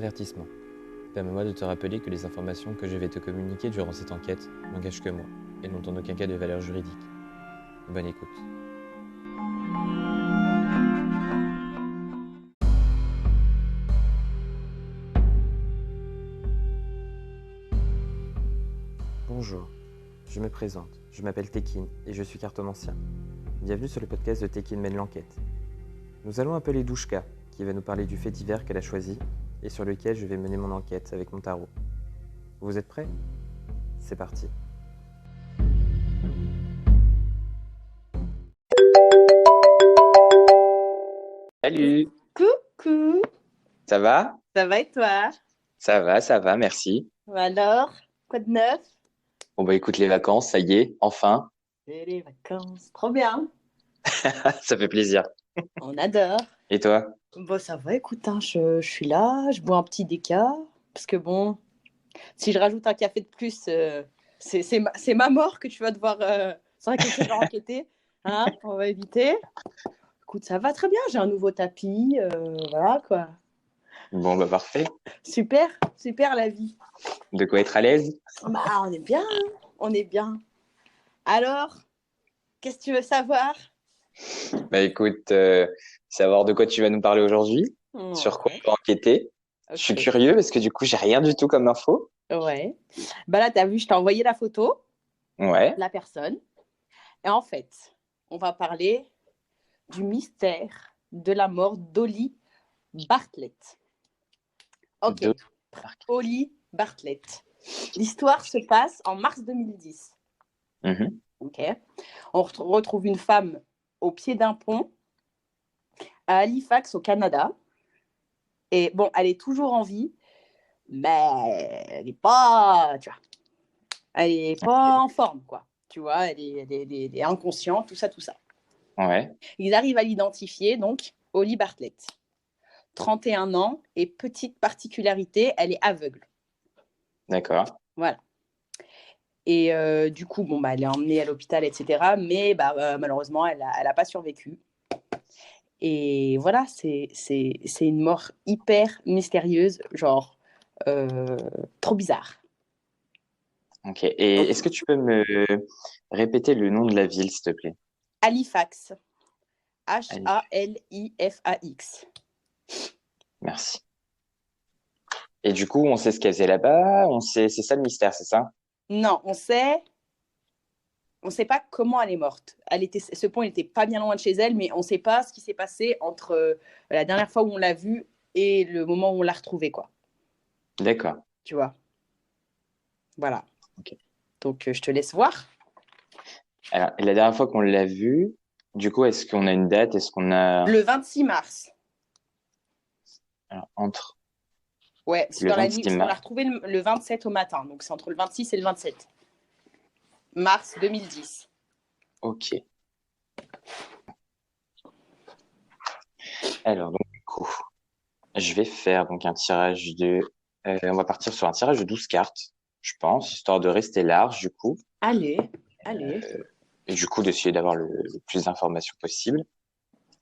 Avertissement. Permets-moi de te rappeler que les informations que je vais te communiquer durant cette enquête n'engagent que moi et n'ont en aucun cas de valeur juridique. Bonne écoute. Bonjour, je me présente, je m'appelle Tekin et je suis cartomancien. Bienvenue sur le podcast de Tekin mène l'enquête. Nous allons appeler Douchka, qui va nous parler du fait divers qu'elle a choisi et sur lequel je vais mener mon enquête avec mon tarot. Vous êtes prêts ? C'est parti. Salut, Coucou, ça va? ça va et toi? Ça va, merci. Alors, quoi de neuf? Bon bah écoute, les vacances, ça y est, enfin, Et les vacances, trop bien, ça fait plaisir. on adore. Et toi? Bon, ça va, écoute, hein, je suis là, je bois un petit déca, parce que bon, si je rajoute un café de plus, c'est ma mort que tu vas devoir, sur laquelle tu vas enquêter, hein, on va éviter. Écoute, ça va très bien, j'ai un nouveau tapis, voilà quoi. Bon bah parfait. Super, super la vie. De quoi être à l'aise? Bah, on est bien, hein, on est bien. Alors, qu'est-ce que tu veux savoir? Bah écoute, savoir de quoi tu vas nous parler aujourd'hui, sur quoi Ouais, on va enquêter. Je suis ok. curieux parce que du coup, j'ai rien du tout comme info. Ouais. Bah là, tu as vu, je t'ai envoyé la photo Ouais, de la personne. Et en fait, on va parler du mystère de la mort d'Ollie Bartlett. Ok, deux. Ollie Bartlett. L'histoire se passe en mars 2010. Mhm. Ok. On retrouve une femme au pied d'un pont à Halifax, au Canada. Et bon, elle est toujours en vie, mais elle n'est pas, tu vois, elle est pas en forme, quoi. Tu vois, elle est inconsciente, tout ça, tout ça. Ouais, Ils arrivent à l'identifier, donc, Ollie Bartlett. 31 ans et petite particularité, elle est aveugle. d'accord. Voilà. Et du coup, bon, bah, elle est emmenée à l'hôpital, etc. Mais bah, malheureusement, elle a pas survécu. Et voilà, c'est une mort hyper mystérieuse, genre trop bizarre. Ok. Et est-ce que tu peux me répéter le nom de la ville, s'il te plaît? Halifax. Allez, Halifax. merci. Et du coup, on sait ce qu'elle faisait là-bas, on sait, c'est ça le mystère, c'est ça? Non, on sait pas comment elle est morte. Ce pont n'était pas bien loin de chez elle, mais on ne sait pas ce qui s'est passé entre la dernière fois où on l'a vue et le moment où on l'a retrouvée, quoi. D'accord. Tu vois. Voilà. Ok. Donc, je te laisse voir. Alors, la dernière fois qu'on l'a vue, du coup, est-ce qu'on a une date? Est-ce qu'on a Le 26 mars. alors, entre Ouais, c'est le dans la nuit, 26 parce qu'on l'a mars? retrouvée le 27 au matin. Donc, c'est entre le 26 et le 27 mars 2010. Ok. Alors, donc, du coup, je vais faire donc un tirage de. On va partir sur un tirage de 12 cartes, je pense, histoire de rester large, du coup, Allez, allez. et du coup d'essayer d'avoir le plus d'informations possible.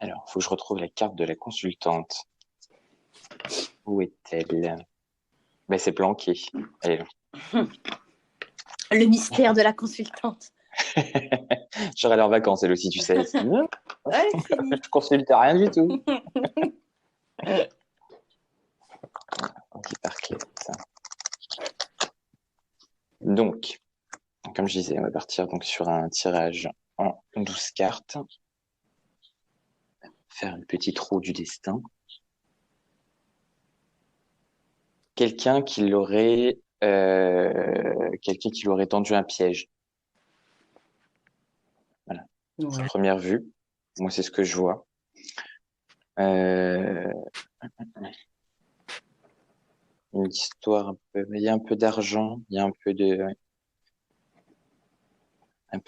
Alors, il faut que je retrouve la carte de la consultante. Où est-elle? Ben, c'est planqué. Elle est là. Le mystère de la consultante. J'aurais aller en vacances, elle aussi, tu sais. Non, Ouais, fini. je consulte rien du tout. Ok, parfait. Donc, comme je disais, on va partir donc sur un tirage en 12 cartes. Faire une petite roue du destin. Quelqu'un qui l'aurait, quelqu'un qui lui aurait tendu un piège. Voilà. À Ouais. première vue, moi c'est ce que je vois. Euh, une histoire un peu, il y a un peu d'argent, il y a un peu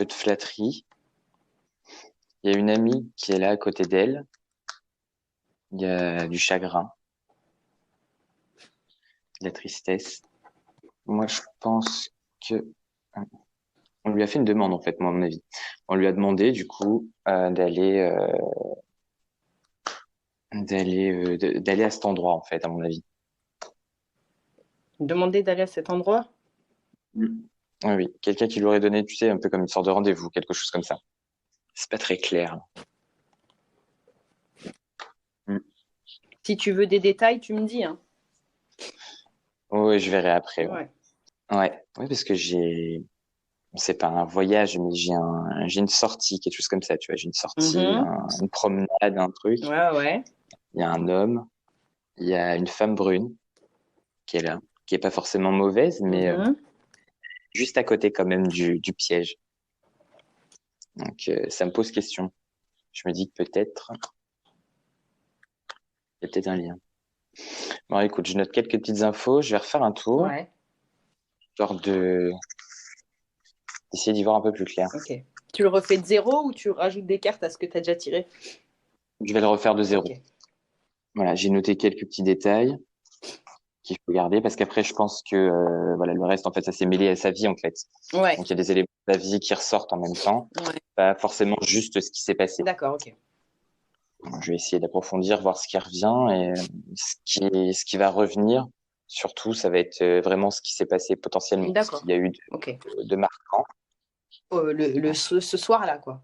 de flatterie. Il y a une amie qui est là à côté d'elle. Il y a du chagrin, de la tristesse. Moi, je pense que on lui a fait une demande en fait, moi à mon avis. On lui a demandé du coup d'aller à cet endroit en fait, à mon avis. Demander d'aller à cet endroit? Oui, oui. Quelqu'un qui lui aurait donné, tu sais, un peu comme une sorte de rendez-vous, quelque chose comme ça. C'est pas très clair. Mm. Si tu veux des détails, tu me dis, hein. Oui, je verrai après. Ouais. Ouais. Ouais. Oui, parce que c'est pas un voyage, mais j'ai une sortie, quelque chose comme ça, tu vois. J'ai une sortie, Mhm. une promenade, un truc. Ouais, ouais. Il y a un homme, il y a une femme brune qui est là, qui est pas forcément mauvaise, mais Mhm. juste à côté quand même du piège. Donc, ça me pose question. Je me dis que peut-être, il y a peut-être un lien. Bon, écoute, je note quelques petites infos. Je vais refaire un tour, Ouais, histoire d'essayer d'y voir un peu plus clair. ok. Tu le refais de zéro ou tu rajoutes des cartes à ce que tu as déjà tiré? Je vais le refaire de zéro. Ok. Voilà, j'ai noté quelques petits détails qu'il faut garder parce qu'après, je pense que voilà, le reste, en fait, ça s'est mêlé à sa vie, en fait. Ouais, Donc, il y a des éléments de sa vie qui ressortent en même temps, ouais. pas forcément juste ce qui s'est passé. D'accord, ok. Je vais essayer d'approfondir, voir ce qui revient et ce qui va revenir. Surtout, ça va être vraiment ce qui s'est passé potentiellement, ce D'accord, qu'il y a eu ok. de marquant. Ce soir-là, quoi.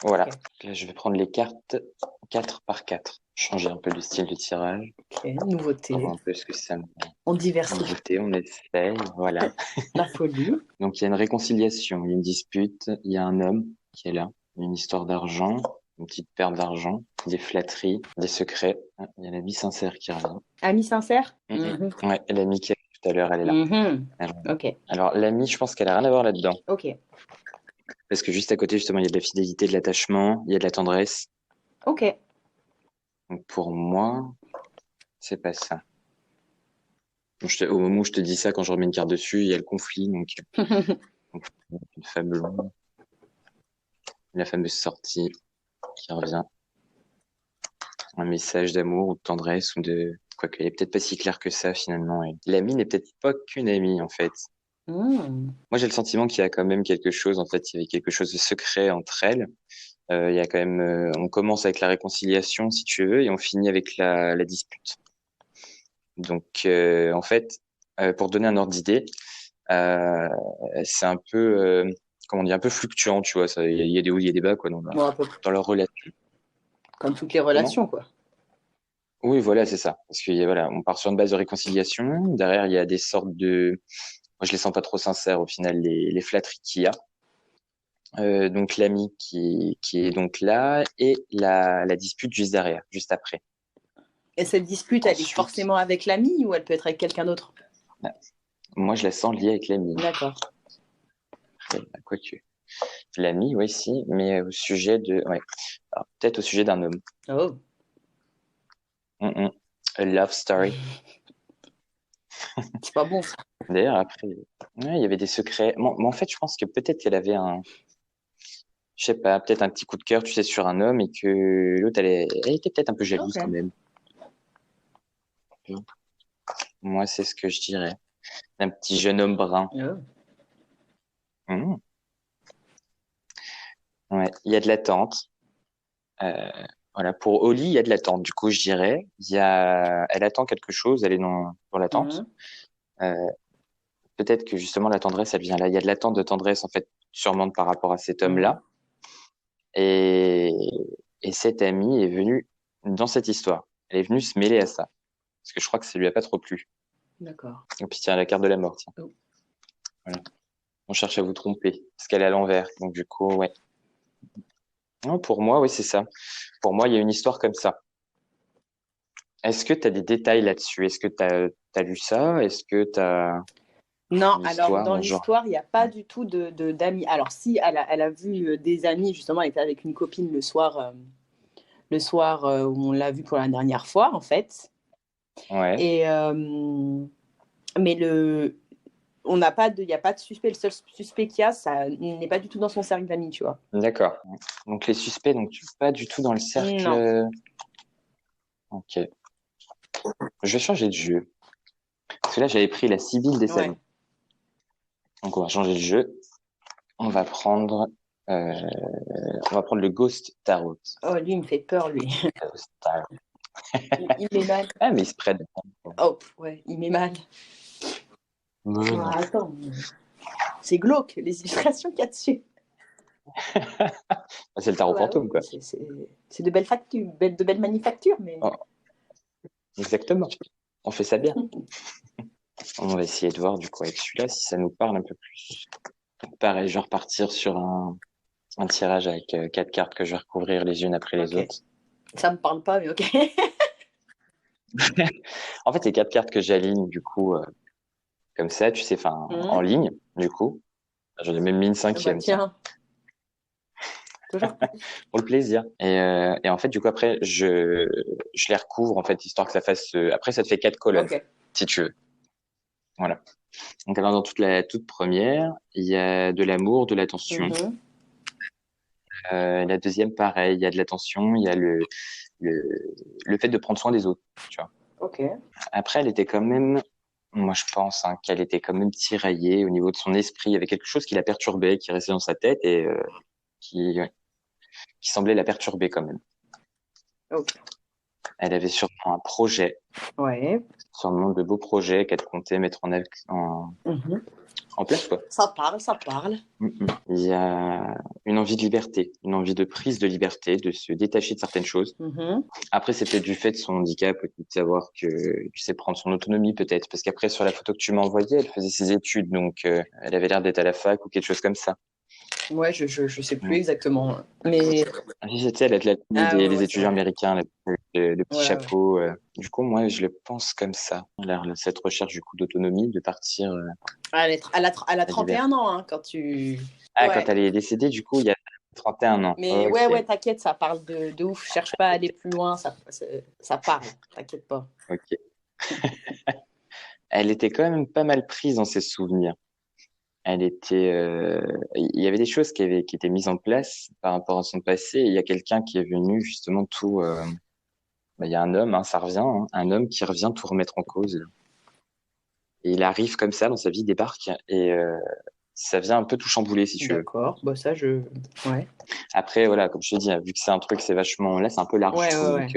Voilà. Ok. Là, je vais prendre les cartes 4 par 4. Changer un peu le style de tirage. Ok, nouveauté. On voit un peu ce que ça me On diversifie goûter, on essaye, voilà. la folie. Donc, il y a une réconciliation, il y a une dispute, il y a un homme qui est là, il y a une histoire d'argent, une petite perte d'argent, des flatteries, des secrets. Ah, il y a l'ami sincère qui revient. Ami sincère? Mhm. Mhm. Ouais, l'ami qui est tout à l'heure, elle est là. Mhm. Alors, Ok, alors, l'ami, je pense qu'elle a rien à voir là-dedans. ok, Parce que juste à côté, justement, il y a de la fidélité, de l'attachement, il y a de la tendresse. ok. Donc, pour moi, c'est pas ça. Au moment où je te dis ça, quand je remets une carte dessus, il y a le conflit, donc une femme longue, la fameuse sortie qui revient, un message d'amour ou de tendresse ou de, quoique, elle est peut-être pas si claire que ça, finalement. Et l'amie n'est peut-être pas qu'une amie, en fait. Hmm. Moi, j'ai le sentiment qu'il y a quand même quelque chose, en fait, il y avait quelque chose de secret entre elles. Il y a quand même, on commence avec la réconciliation, si tu veux, et on finit avec la dispute. Donc, en fait, pour donner un ordre d'idée, euh, c'est un peu, comment on dit, un peu fluctuant, tu vois. Il y a des hauts, il y a des bas, quoi, Bon, à peu près dans leur relation. comme toutes les Comment? relations, quoi. Oui, voilà, c'est ça. Parce que voilà, on part sur une base de réconciliation. Derrière, il y a des sortes de, moi, je les sens pas trop sincères au final, les flatteries qu'il y a. Donc l'ami qui est donc là et la dispute juste derrière, juste après. Et cette dispute, elle est Ensuite, forcément avec l'ami ou elle peut être avec quelqu'un d'autre? moi, je la sens liée avec l'ami. D'accord. Quoique. L'ami, oui, si, mais au sujet de, ouais. Alors, peut-être au sujet d'un homme. Oh. Mm, mm. A love story. C'est pas bon, ça. D'ailleurs, après, ouais, il y avait des secrets. Bon, mais en fait, je pense que peut-être qu'elle avait je sais pas, peut-être un petit coup de cœur, tu sais, sur un homme et que l'autre, elle était peut-être un peu jalouse Ok. quand même. Moi, c'est ce que je dirais. Un petit jeune homme brun. Oh. Mhm. Ouais, il y a de l'attente. Euh, voilà, pour Oli, il y a de l'attente. Du coup, je dirais, elle attend quelque chose, elle est dans l'attente. Mhm. Euh, peut-être que justement la tendresse, elle vient là. Il y a de l'attente de tendresse en fait, sûrement par rapport à cet Mhm. homme-là. Et, et cette amie est venue dans cette histoire. Elle est venue se mêler à ça. Parce que je crois que ça lui a pas trop plu. D'accord. Et puis tiens, la carte de la mort, tiens. Oh. Voilà. On cherche à vous tromper, parce qu'elle est à l'envers. Donc du coup, ouais. Non, pour moi, oui, c'est ça. Pour moi, il y a une histoire comme ça. Est-ce que tu as des détails là-dessus? Est-ce que tu as lu ça? Est-ce que tu as Non, une alors dans histoire, genre? l'histoire, il n'y a pas du tout d'amis. Alors si, elle a vu des amis, justement, elle était avec une copine le soir où on l'a vue pour la dernière fois, en fait. Ouais, Et, mais on n'a pas il n'y a pas de suspect. Le seul suspect qu'il y a, ça il n'est pas du tout dans son cercle d'amis, tu vois. d'accord. Donc les suspects, donc tu es pas du tout dans le cercle. Non. Ok. Je vais changer de jeu. Parce que là, j'avais pris la Sibylle des Ouais. Salons. Donc on va changer de jeu. On va prendre, euh, on va prendre le Ghost Tarot. Oh, lui, il me fait peur, lui. Ghost Tarot. Il met mal. Ah, mais il se prête. Oh, ouais, il met mal. Mais non. Attends, c'est glauque, les illustrations qu'il y a dessus. C'est le tarot fantôme, quoi. C'est de belles factures, de belles manufactures, mais... Oh, exactement. On fait ça bien. On va essayer de voir, du coup, avec celui-là, si ça nous parle un peu plus. Pareil, je vais repartir sur un tirage avec 4 cartes que je vais recouvrir les unes après les autres. Ça me parle pas, mais ok. En fait, les 4 cartes que j'aligne, du coup, comme ça, tu sais, en ligne, du coup. J'en ai même mis une 5e. Tiens. Toujours. Pour le plaisir. Et en fait, du coup, après, je les recouvre, en fait, histoire que ça fasse... Après, ça te fait 4 colonnes, si tu veux. Voilà. Donc, alors, dans toute première, il y a de l'amour, de l'attention. La deuxième, pareil, il y a de l'attention, il y a le fait de prendre soin des autres, tu vois. Après, elle était quand même... Moi, je pense qu'elle était quand même tiraillée au niveau de son esprit. Il y avait quelque chose qui la perturbait, qui restait dans sa tête et qui semblait la perturber quand même. Elle avait sûrement un projet. Sûrement de beaux projets qu'elle comptait mettre en place, quoi. Ça parle. Il y a une envie de liberté, une envie de prise de liberté, de se détacher de certaines choses. Après, c'est peut-être du fait de son handicap, de savoir que tu sais prendre son autonomie peut-être, parce qu'après sur la photo que tu m'as envoyée, elle faisait ses études, donc elle avait l'air d'être à la fac ou quelque chose comme ça. Ouais, je sais plus exactement, mais tu sais, les étudiants américains, le petit chapeau. Du coup, moi, je le pense comme ça. Cette recherche du coup d'autonomie, de partir. Elle a 31 ans hein, quand tu. Quand elle est décédée, du coup, il y a 31 ans. Mais ouais, t'inquiète, ça parle de ouf. Cherche pas à aller plus loin, ça parle. T'inquiète pas. Ok. Elle était quand même pas mal prise dans ses souvenirs. Elle était, il y avait des choses qui étaient mises en place par rapport à son passé. Et il y a quelqu'un qui est venu justement tout. Il y a un homme, ça revient, un homme qui revient tout remettre en cause. Et il arrive comme ça dans sa vie, il débarque et ça vient un peu tout chambouler si tu veux. D'accord, ça ouais. Après voilà, comme je te dis, vu que c'est un truc, c'est vachement là, c'est un peu large. Donc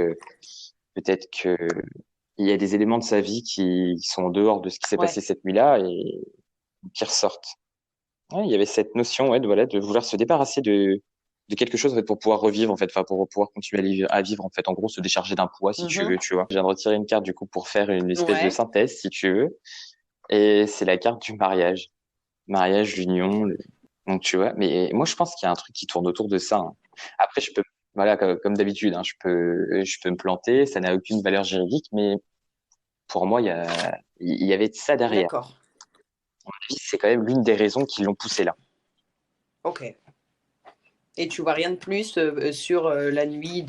peut-être que il y a des éléments de sa vie qui sont en dehors de ce qui s'est passé cette nuit-là et qui ressortent. Ouais, il y avait cette notion de vouloir se débarrasser de quelque chose en fait, pour pouvoir revivre en fait, pour pouvoir continuer à vivre en fait, en gros se décharger d'un poids si tu veux, tu vois. Je viens de retirer une carte du coup pour faire une espèce de synthèse si tu veux, et c'est la carte du mariage, l'union. Donc tu vois, mais moi je pense qu'il y a un truc qui tourne autour de ça. Après je peux, voilà, comme d'habitude, je peux me planter, ça n'a aucune valeur juridique, mais pour moi il y avait de ça derrière. D'accord. C'est quand même l'une des raisons qui l'ont poussé là. Ok. Et tu vois rien de plus sur la nuit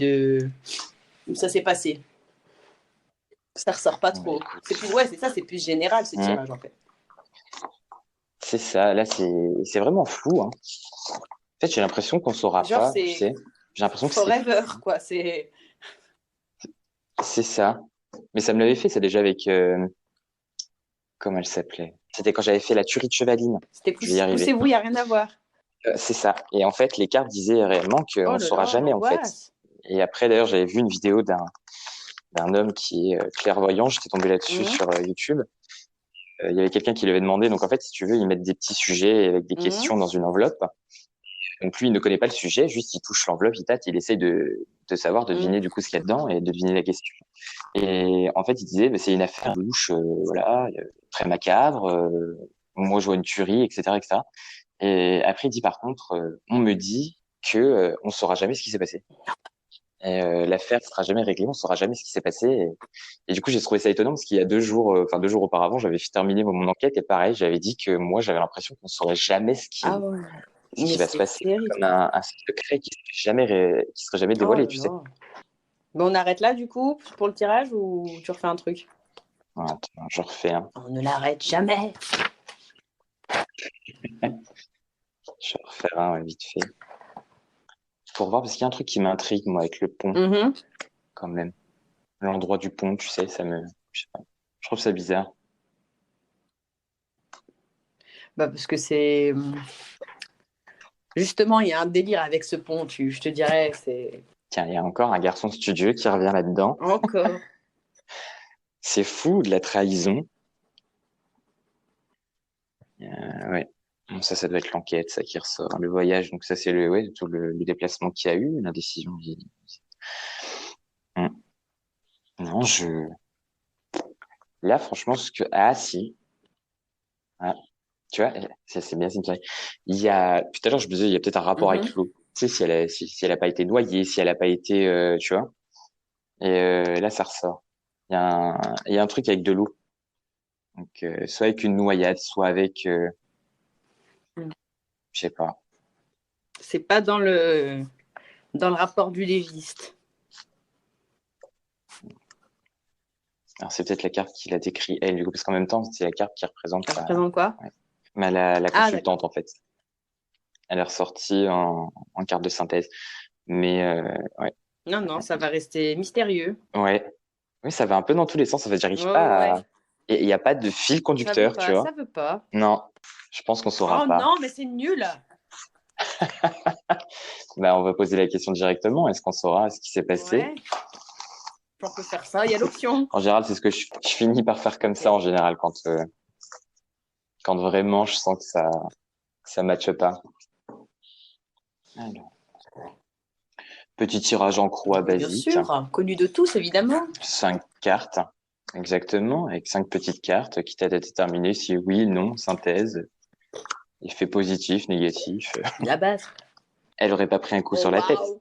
où ça s'est passé? Ça ressort pas trop. C'est plus, c'est ça, c'est plus général ce tirage en fait. C'est ça, là c'est vraiment flou. En fait, j'ai l'impression qu'on saura pas, tu sais. J'ai l'impression que forever, quoi. C'est ça. Mais ça me l'avait fait, c'est déjà avec comment elle s'appelait? C'était quand j'avais fait la tuerie de Chevaline. C'était Poussez-vous, il n'y a rien à voir. C'est ça. Et en fait, les cartes disaient réellement qu'on ne saura jamais, en fait. Et après, d'ailleurs, j'avais vu une vidéo d'un homme qui est clairvoyant. J'étais tombé là-dessus sur YouTube. Il y avait quelqu'un qui lui avait demandé. Donc, en fait, si tu veux, ils mettent des petits sujets avec des questions dans une enveloppe. Donc, lui, il ne connaît pas le sujet. Juste, il touche l'enveloppe, il tâte, il essaye de savoir, de deviner du coup ce qu'il y a dedans et de deviner la question. Et en fait, il disait, c'est une affaire louche, voilà, très macabre. Moi, je vois une tuerie, etc., etc. Et après, il dit par contre, on me dit que on saura jamais ce qui s'est passé. Et l'affaire sera jamais réglée, on saura jamais ce qui s'est passé. Et du coup, j'ai trouvé ça étonnant parce qu'il y a 2 jours, 2 jours auparavant, j'avais terminé mon enquête et pareil, j'avais dit que moi, j'avais l'impression qu'on saurait jamais ce qui va se passer, comme un secret qui serait jamais dévoilé, tu sais. Bon, on arrête là du coup pour le tirage ou tu refais un truc? Attends, je refais un. On ne l'arrête jamais. Je vais refaire un vite fait. Pour voir, parce qu'il y a un truc qui m'intrigue, moi, avec le pont, quand même. L'endroit du pont, tu sais, je sais pas. Je trouve ça bizarre. Parce que c'est... Justement, il y a un délire avec ce pont, je te dirais, c'est... Tiens, il y a encore un garçon studieux qui revient là-dedans. Encore. C'est fou, de la trahison. Ouais. Bon, ça doit être l'enquête, ça qui ressort. Le voyage, donc ça, c'est tout le déplacement qu'il y a eu, l'indécision. Hum. Non, là, franchement, ah, si. Ah, tu vois, ça, c'est bien signalé. Tout à l'heure, je me disais, il y a peut-être un rapport avec Mhm. l'eau. Tu sais, si elle a pas été noyée, si elle a pas été, tu vois. Et là, ça ressort. Il y a un truc avec de l'eau. Donc, soit avec une noyade, soit avec, Mm. je sais pas. C'est pas dans le rapport du légiste. Alors, c'est peut-être la carte qui l'a décrit elle, du coup, parce qu'en même temps, c'est la carte qui représente Ça représente quoi? ouais. Mais la Ah, d'accord. consultante, en fait. Elle est ressortie en carte de synthèse. Mais, ouais. Non, non, ça va rester mystérieux. Ouais. Oui, ça va un peu dans tous les sens. En fait, Ouais, j'arrive ouais, pas ouais. à. Il y a pas de fil Ça veut conducteur, tu pas, vois. ça veut pas. Non, je pense qu'on saura Oh pas. non, mais c'est nul. Bah, on va poser la question directement. Est-ce qu'on saura ce qui s'est passé? Ouais, on peut faire ça. Il y a l'option. En général, c'est ce que je finis par faire comme ça en général quand vraiment je sens que ça matche pas. Alors, petit tirage en croix Bien basique, sûr, connu de tous, évidemment. 5 cartes, exactement, avec 5 petites cartes qui t'aident à déterminer si oui, non, synthèse, effet positif, négatif. La base. Elle aurait pas pris un coup Oh, sur la tête. waouh.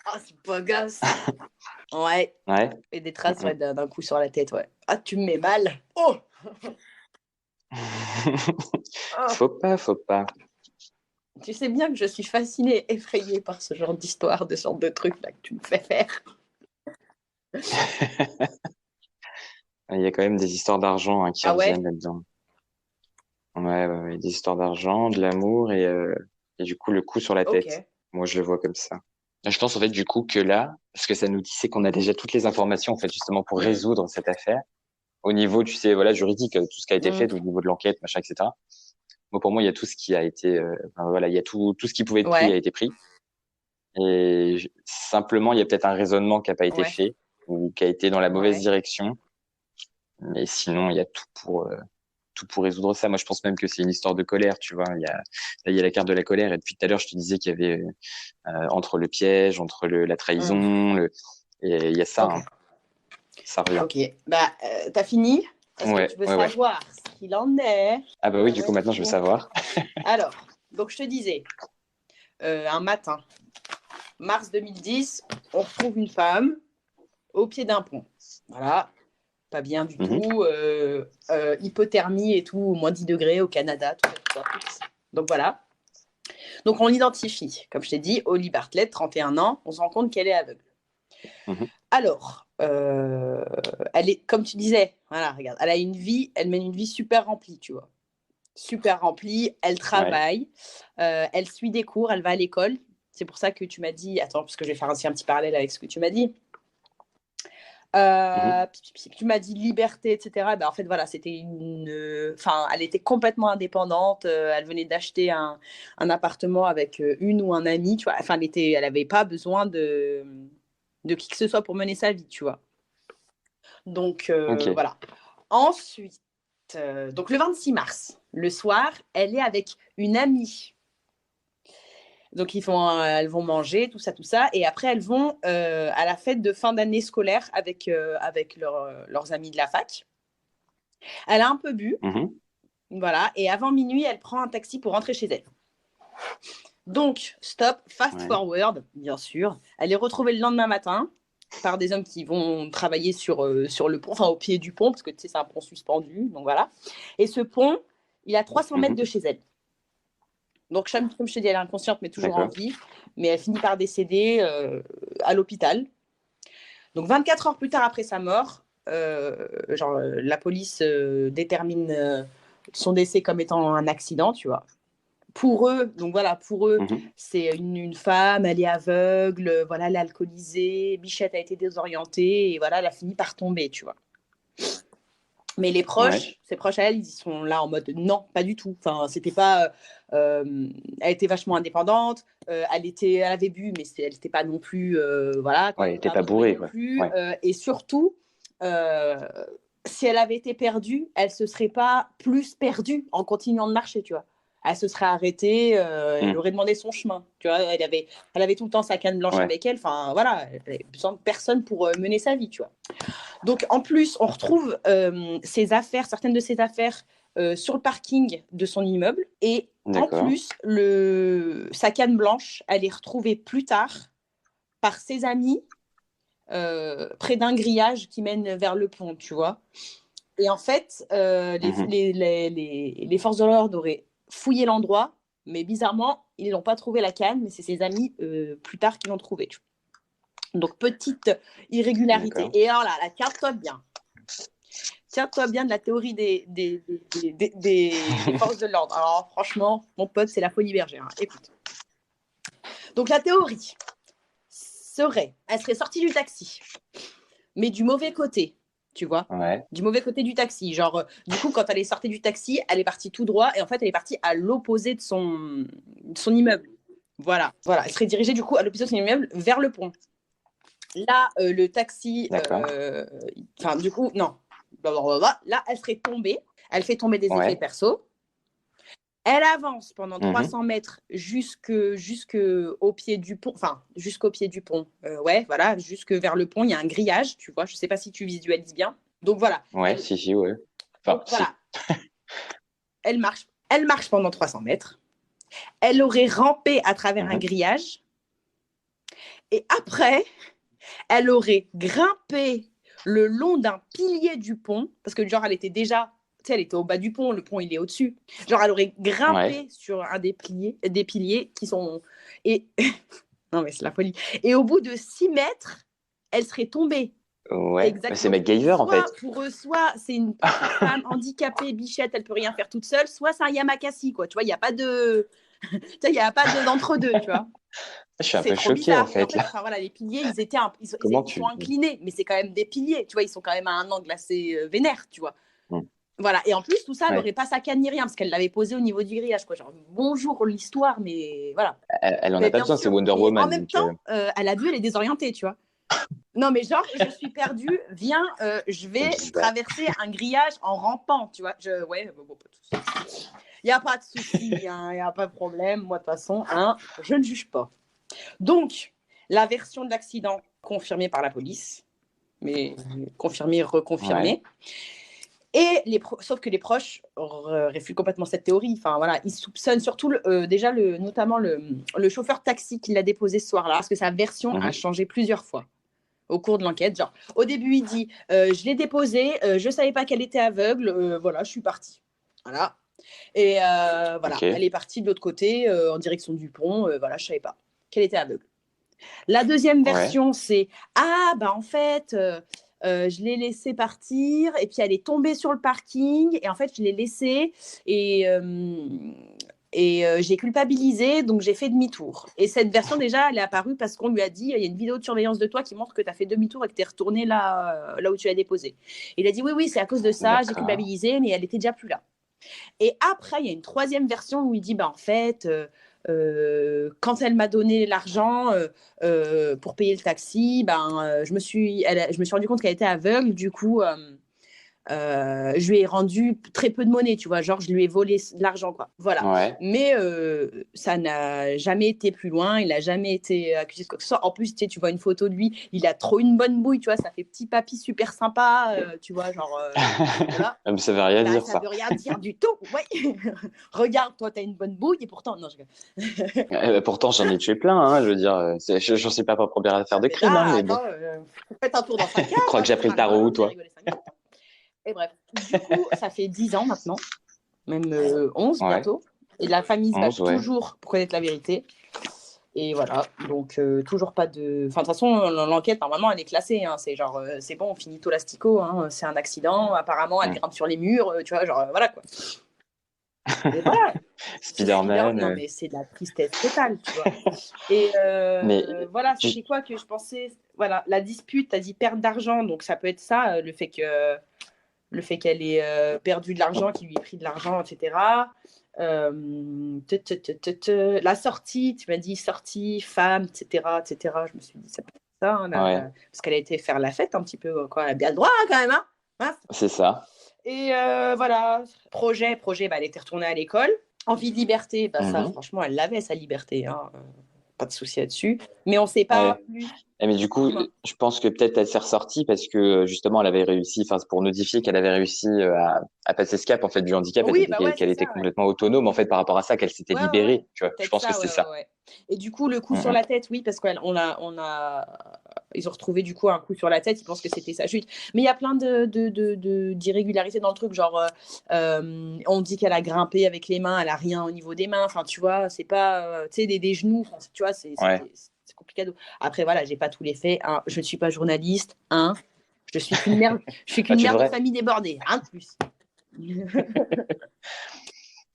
Ah, c'est pas gosse. Ouais. Ouais. Et des traces ouais, d'un coup sur la tête, ouais. Ah, tu me mets mal. Oh, oh. Faut pas. Tu sais bien que je suis fascinée, effrayée par ce genre d'histoire, de sorte de trucs là que tu me fais faire. Il y a quand même des histoires d'argent qui Ah ouais? reviennent là-dedans. Ouais, des histoires d'argent, de l'amour et du coup le coup sur la Ok. tête. Moi, je le vois comme ça. Je pense en fait du coup que là, ce que ça nous dit, c'est qu'on a déjà toutes les informations en fait justement pour résoudre cette affaire au niveau, tu sais, voilà, juridique, tout ce qui a été fait au niveau de l'enquête, machin, etc. Moi, pour moi, il y a tout ce qui a été, voilà, il y a tout ce qui pouvait être pris a Ouais, été pris. Et simplement, il y a peut-être un raisonnement qui a pas été ouais, fait ou qui a été dans la mauvaise ouais. direction. Mais sinon, il y a tout pour résoudre ça. Moi, je pense même que c'est une histoire de colère, tu vois. Là, il y a la carte de la colère. Et depuis tout à l'heure, je te disais qu'il y avait entre le piège, entre la trahison, et il y a ça, Ok. hein. Ça revient. Ok. Bah, t'as fini? Est-ce que tu veux Ouais. savoir ce qu'il en est? Ah bah oui, du coup, maintenant, je veux savoir. Alors, donc je te disais, un matin, mars 2010, on retrouve une femme au pied d'un pont. Voilà, pas bien du tout. Hypothermie et tout, moins 10 degrés au Canada. Tout ça. Donc voilà. Donc on l'identifie. Comme je t'ai dit, Holly Bartlett, 31 ans, on se rend compte qu'elle est aveugle. Alors, elle est, comme tu disais, voilà, regarde, elle mène une vie super remplie, tu vois. Super remplie, elle travaille, elle suit des cours, elle va à l'école. C'est pour ça que tu m'as dit, attends, parce que je vais faire aussi un petit parallèle avec ce que tu m'as dit. Tu m'as dit liberté, etc. Ben, en fait, voilà, c'était elle était complètement indépendante. Elle venait d'acheter un appartement avec une ou un ami, tu vois. Enfin, elle n'avait pas besoin de qui que ce soit pour mener sa vie, tu vois. Donc, voilà. Ensuite, donc le 26 mars, le soir, elle est avec une amie. Donc, elles vont manger, tout ça. Et après, elles vont à la fête de fin d'année scolaire avec leurs amis de la fac. Elle a un peu bu. Voilà. Et avant minuit, elle prend un taxi pour rentrer chez elle. Donc, stop, fast forward, bien sûr. Elle est retrouvée le lendemain matin par des hommes qui vont travailler sur le pont, enfin au pied du pont, parce que tu sais, c'est un pont suspendu. Donc voilà. Et ce pont, il a 300 mètres de chez elle. Donc, comme je te dis, elle est inconsciente, mais toujours en vie. Mais elle finit par décéder à l'hôpital. Donc, 24 heures plus tard après sa mort, la police détermine son décès comme étant un accident, tu vois. Pour eux, c'est une femme, elle est aveugle, voilà, elle est alcoolisée, Bichette a été désorientée, et voilà, elle a fini par tomber, tu vois. Mais les proches, ses proches à elle, ils sont là en mode non, pas du tout. Enfin, c'était pas. Elle était vachement indépendante. Elle avait bu, mais elle n'était pas non plus. Voilà. Elle n'était pas bourrée, quoi. Et surtout, si elle avait été perdue, elle se serait pas plus perdue en continuant de marcher, tu vois. Elle se serait arrêtée, elle aurait demandé son chemin, tu vois. Elle avait tout le temps sa canne blanche avec elle. Enfin, voilà, elle avait besoin de personne pour mener sa vie, tu vois. Donc, en plus, on retrouve ses affaires, certaines de ses affaires sur le parking de son immeuble. Et en plus, sa canne blanche, elle est retrouvée plus tard par ses amis près d'un grillage qui mène vers le pont, tu vois. Et en fait, les forces de l'ordre auraient fouillé l'endroit, mais bizarrement, ils n'ont pas trouvé la canne, mais c'est ses amis plus tard qui l'ont trouvée. Donc, petite irrégularité. D'accord. Et alors là, tiens-toi bien. Tiens-toi bien de la théorie des forces de l'ordre. Alors, franchement, mon pote, c'est la folie bergère. Hein. Écoute. Donc, la théorie elle serait sortie du taxi, mais du mauvais côté. Tu vois, du mauvais côté du taxi. Genre, du coup, quand elle est sortie du taxi, elle est partie tout droit et en fait, elle est partie à l'opposé de son immeuble. Voilà. Elle serait dirigée du coup à l'opposé de son immeuble vers le pont. Là, le taxi, du coup, non. Là, elle serait tombée. Elle fait tomber des effets perso. Elle avance pendant 300 mètres jusqu'au pied du pont. Enfin, jusqu'au pied du pont. Jusque vers le pont. Il y a un grillage, tu vois. Je ne sais pas si tu visualises bien. Donc, voilà. Ouais, si, ouais. Enfin, donc, voilà. Elle marche pendant 300 mètres. Elle aurait rampé à travers un grillage. Et après, elle aurait grimpé le long d'un pilier du pont. Parce que, genre, elle était au bas du pont, le pont il est au-dessus. Genre, elle aurait grimpé sur un des piliers qui sont. Et non, mais c'est la folie. Et au bout de 6 mètres, elle serait tombée. Ouais, c'est MacGyver en fait. Soit c'est une femme handicapée, bichette, elle peut rien faire toute seule, soit c'est un Yamakasi, quoi. Tu vois, il n'y a pas de. Il n'y a pas d'entre-deux, tu vois. Je suis un peu choquée en fait. Les piliers, ils sont inclinés, mais c'est quand même des piliers, tu vois, ils sont quand même à un angle assez vénère, tu vois. Voilà, et en plus, tout ça, elle n'aurait pas sa canne ni rien, parce qu'elle l'avait posée au niveau du grillage, quoi. Genre, bonjour l'histoire, mais voilà. Elle en a pas besoin, c'est Wonder Woman. En même temps, elle a vu, elle est désorientée, tu vois. Non, mais genre, je suis perdue, viens, je vais traverser un grillage en rampant, tu vois. Il n'y a pas de souci, il n'y a pas de problème. Moi, de toute façon, je ne juge pas. Donc, la version de l'accident confirmée par la police, mais confirmée, reconfirmée. Et sauf que les proches réfutent complètement cette théorie. Enfin, voilà, ils soupçonnent surtout notamment le chauffeur de taxi qui l'a déposé ce soir-là, parce que sa version a changé plusieurs fois au cours de l'enquête. Genre, au début, il dit je l'ai déposé, je savais pas qu'elle était aveugle, voilà, je suis partie. Voilà. Et elle est partie de l'autre côté en direction du pont. Voilà, je savais pas qu'elle était aveugle. La deuxième version, c'est en fait, je l'ai laissée partir et puis elle est tombée sur le parking et en fait, je l'ai laissée et j'ai culpabilisé, donc j'ai fait demi-tour. Et cette version, déjà, elle est apparue parce qu'on lui a dit il y a une vidéo de surveillance de toi qui montre que tu as fait demi-tour et que tu es retourné là où tu l'as déposée. Et il a dit oui, c'est à cause de ça, j'ai culpabilisé, mais elle était déjà plus là. Et après, il y a une troisième version où il dit en fait, quand elle m'a donné l'argent pour payer le taxi, je me suis rendu compte qu'elle était aveugle. Du coup, je lui ai rendu très peu de monnaie, tu vois, genre je lui ai volé de l'argent, quoi. Voilà. Mais ça n'a jamais été plus loin, il n'a jamais été accusé de quoi que ce soit. En plus, tu vois une photo de lui, il a trop une bonne bouille, tu vois, ça fait petit papy super sympa, tu vois, genre. Voilà. Mais ça veut rien dire, ça. Ça veut rien dire du tout, ouais. Regarde, toi, t'as une bonne bouille et pourtant, non, pourtant, j'en ai tué plein, je veux dire, j'en sais pas ma première affaire de crime, mais bon. Faites un tour dans sa case. Je crois que j'ai appris le tarot, toi. Et bref, du coup, ça fait 10 ans maintenant, même 11 bientôt. Et la famille se bat toujours pour connaître la vérité. Et voilà, donc toujours pas de... Enfin, de toute façon, l'enquête, normalement, elle est classée. C'est genre, c'est bon, finito l'astico, c'est un accident. Apparemment, elle grimpe sur les murs, tu vois, genre, voilà, quoi. Et voilà. Spider-Man. Non, mais c'est de la tristesse totale, tu vois. Et voilà, c'est quoi que je pensais... Voilà, la dispute, t'as dit perte d'argent, donc ça peut être ça, le fait qu'elle ait perdu de l'argent, qu'il lui ait pris de l'argent, etc. La sortie, tu m'as dit sortie, femme, etc. Je me suis dit, ça peut être ça, parce qu'elle a été faire la fête un petit peu, quoi. Elle a bien le droit, quand même, hein. Hein. C'est ça. Et voilà, projet, bah, elle était retournée à l'école. Envie de liberté, bah, ça, Mhm. franchement, elle l'avait, sa liberté. Hein. Pas de souci là-dessus. Mais on ne sait Ouais. pas plus. Mais du coup, Dis-moi. je pense que peut-être elle s'est ressortie parce que justement, elle avait réussi, enfin, pour notifier qu'elle avait réussi à passer ce cap en fait du handicap, Oui, bah ouais, qu'elle c'est était ça, ouais. complètement autonome en fait par rapport à ça, qu'elle s'était Ouais, ouais, ouais. libérée. Tu vois, je Peut-être pense que ça, c'est ouais, ouais, ça. ouais. Et du coup, le coup sur Mhm. la tête, oui, parce ils ont retrouvé du coup un coup sur la tête. Ils pensent que c'était sa chute. Mais il y a plein d'irrégularités dans le truc. Genre, on dit qu'elle a grimpé avec les mains, elle a rien au niveau des mains. Enfin, tu vois, c'est pas, tu sais, des genoux. Enfin, tu vois, Ouais. c'est compliqué. Après, voilà, j'ai pas tous les faits. Hein. Je ne suis pas journaliste. Hein. Je suis qu'une mère, je suis Ah, qu'une tu mère de devrais. famille débordée. Rien de plus.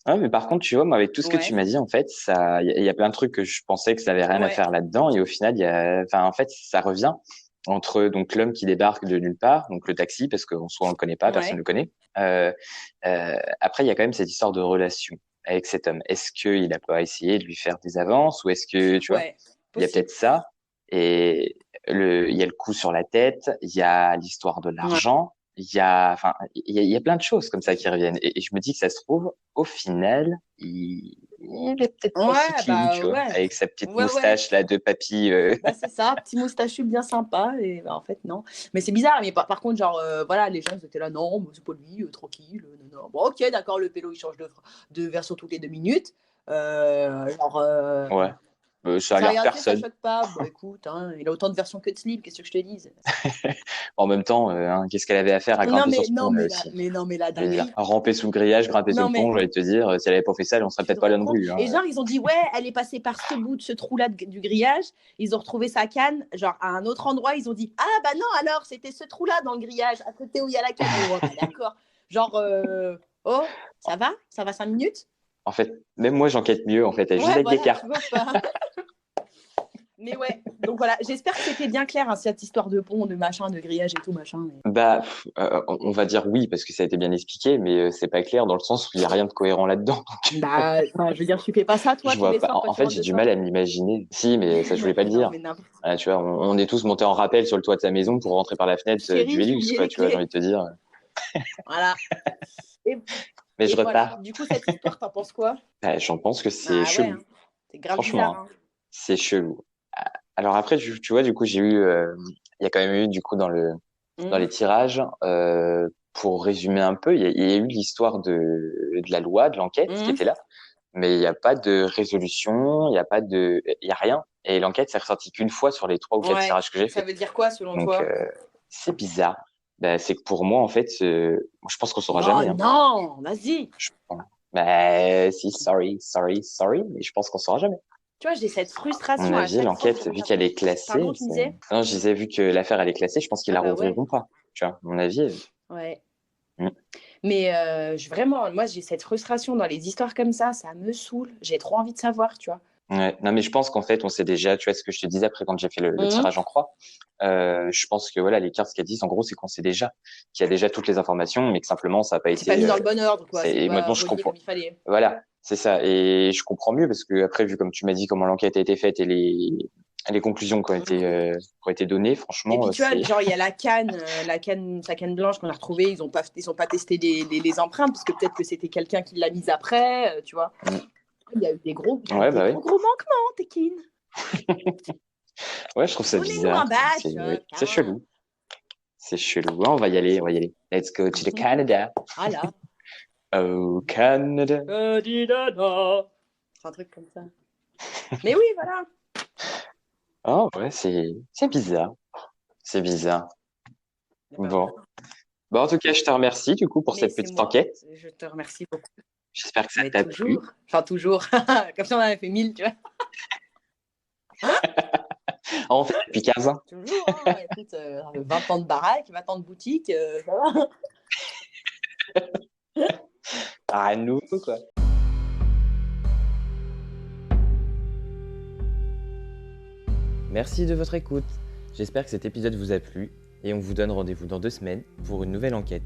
Ah, mais par contre, tu vois, moi, avec tout ce que tu Ouais, m'as dit, en fait, il y a plein de trucs que je pensais que ça avait rien à ouais, faire là-dedans, et au final, enfin, en fait, ça revient entre donc l'homme qui débarque de nulle part, donc le taxi, parce qu'en soi on le connaît pas, personne ouais, le connaît. Euh, Après, il y a quand même cette histoire de relation avec cet homme. Est-ce qu'il a pas essayé de lui faire des avances, ou est-ce que, tu vois, ouais. il y a Possible. peut-être ça, et il y a le coup sur la tête, il y a l'histoire de Ouais. l'argent. Enfin, il y a plein de choses comme ça qui reviennent. Et je me dis que ça se trouve, au final, il est peut-être pas si Ouais, clean, bah tu vois, ouais. avec sa petite Ouais, ouais. moustache là de papy. Bah c'est ça, petit moustachu bien sympa. Et bah, en fait, non. Mais c'est bizarre. Mais par contre, genre, voilà, les gens ils étaient là, non, bah, c'est pas lui, tranquille. Non, non. Bon, ok, d'accord, le pélo il change de version toutes les 2 minutes. Genre, Ouais, ça a ça l'air regarde, ça personne. choque pas. Bon, écoute, hein, il a autant de versions que de slip, qu'est-ce que je te dise? En même temps, hein, qu'est-ce qu'elle avait à faire à Non, grimper sur mais, ce non, pont là mais, la, aussi? mais non, mais la Je veux dire, dinguerie. ramper sous le grillage, grimper sous Non, le pont, mais je vais te dire, si elle avait pas fait ça, on serait tu te peut-être pas rends là non compte? plus. Hein. Et genre, ils ont dit, ouais, elle est passée par ce bout de ce trou-là du grillage. Ils ont retrouvé sa canne, genre, à un autre endroit. Ils ont dit, ah, bah non, alors, c'était ce trou-là dans le grillage, à côté où il y a la canne. Oh, bah d'accord. Genre, oh, ça va? Ça va 5 minutes? En fait, même moi, j'enquête mieux. En fait, elle a juste Ouais, avec des voilà, cartes. tu vois pas. Mais ouais, donc voilà, j'espère que c'était bien clair, hein, cette histoire de pont, de machin, de grillage et tout, machin. Mais... Bah, on va dire oui parce que ça a été bien expliqué, mais c'est pas clair dans le sens où il y a rien de cohérent là-dedans. Bah, enfin, je veux dire, tu fais pas ça, toi, Je tous vois les pas. soirs quand En tu fait, rentres j'ai de du mal à sortie. m'imaginer. Si, mais ça, je voulais pas le Non, dire. mais n'importe quoi. Tu vois, on est tous montés en rappel sur le toit de sa maison pour rentrer par la fenêtre du Chérie, j'ai Velux, oublié quoi. les Tu vois, j'ai envie clés. de te dire. Voilà. Et, Mais je et voilà. repars. Du coup, cette histoire, t'en penses quoi? Bah, j'en pense que c'est Ah ouais, chelou. hein. C'est grave Franchement, bizarre. hein, Hein. c'est chelou. Alors après, tu vois, du coup, il y a quand même eu, du coup, dans les Mmh. tirages, pour résumer un peu, il y a eu l'histoire de la loi, de l'enquête qui Mmh. était là, mais il n'y a pas de résolution, il y a rien. Et l'enquête s'est ressortie qu'une fois sur les 3 ou 4 Ouais. tirages que j'ai Ça fait. veut dire quoi, selon Donc, toi? c'est bizarre. Ben, c'est que pour moi, en fait, je pense qu'on saura Oh jamais. Hein. non, vas-y. Je pense. Ben, si, sorry, mais je pense qu'on saura jamais. Tu vois, j'ai cette À mon frustration à avis, chaque fois que je l'enquête, vu regarde. qu'elle est classée, Pardon, tu me disais? non, je disais, vu que l'affaire, elle est classée, je pense qu'ils Ah la bah ouais. rouvriront pas. Tu vois, à mon avis. Ouais. Mm. Mais vraiment, moi, j'ai cette frustration dans les histoires comme ça me saoule. J'ai trop envie de savoir, tu vois. Ouais. Non, mais je pense qu'en fait, on sait déjà, tu vois, ce que je te disais après quand j'ai fait le Mmh. tirage en croix. Je pense que voilà, les cartes, ce qu'elles disent, en gros, c'est qu'on sait déjà qu'il y a déjà toutes les informations, mais que simplement, ça n'a pas C'est pas été. mis dans le bon ordre, quoi. C'est Et pas maintenant, je relié comprends. comme il fallait. Voilà, c'est ça. Et je comprends mieux parce que après, vu comme tu m'as dit comment l'enquête a été faite et les conclusions Mmh. qui ont été données, Et franchement, puis, tu vois, c'est. genre, il y a sa canne blanche qu'on a retrouvée. Ils ont pas testé les empreintes, parce que peut-être que c'était quelqu'un qui l'a mise après, tu vois. Mm. Il y a eu Ouais, des bah oui. gros manquements, Tekin. Ouais, je trouve ça Donnez-nous un bizarre. badge. C'est Hein. chelou. C'est chelou. Ouais, on va y aller, on va y aller. Let's go to the Canada. Voilà. Oh, Canada. C'est un truc comme ça. Mais oui, voilà. Oh, ouais, c'est bizarre. C'est bizarre. Eh ben, Bon. Bon, en tout cas, je te remercie, du coup, pour mais cette c'est petite moi. enquête. Je te remercie beaucoup. J'espère que ça Mais t'a plu. toujours. Enfin, toujours. Comme si on en avait fait 1000, tu vois. Ah, on fait ça depuis 15 ans. Toujours. Hein. Écoute, ça fait 20 ans de baraque, 20 ans de boutique. Ça va. Ah, nous, quoi. Merci de votre écoute. J'espère que cet épisode vous a plu et on vous donne rendez-vous dans 2 semaines pour une nouvelle enquête.